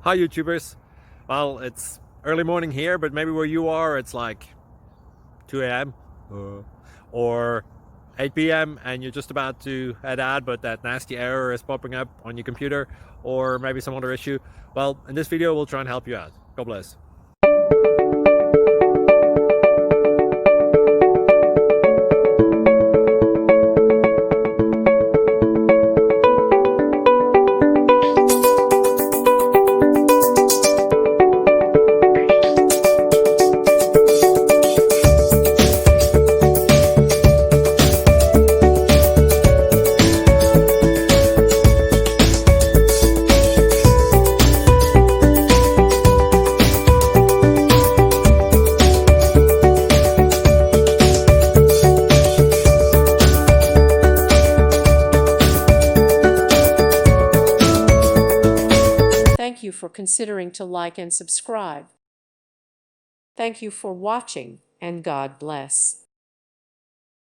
Hi YouTubers. Well, it's early morning here, but maybe where you are it's like 2 a.m. or 8 p.m. and you're just about to head out, but that nasty error is popping up on your computer, or maybe some other issue. Well, in this video we'll try and help you out. God bless. Thank you for considering to like and subscribe. Thank you for watching, and God bless.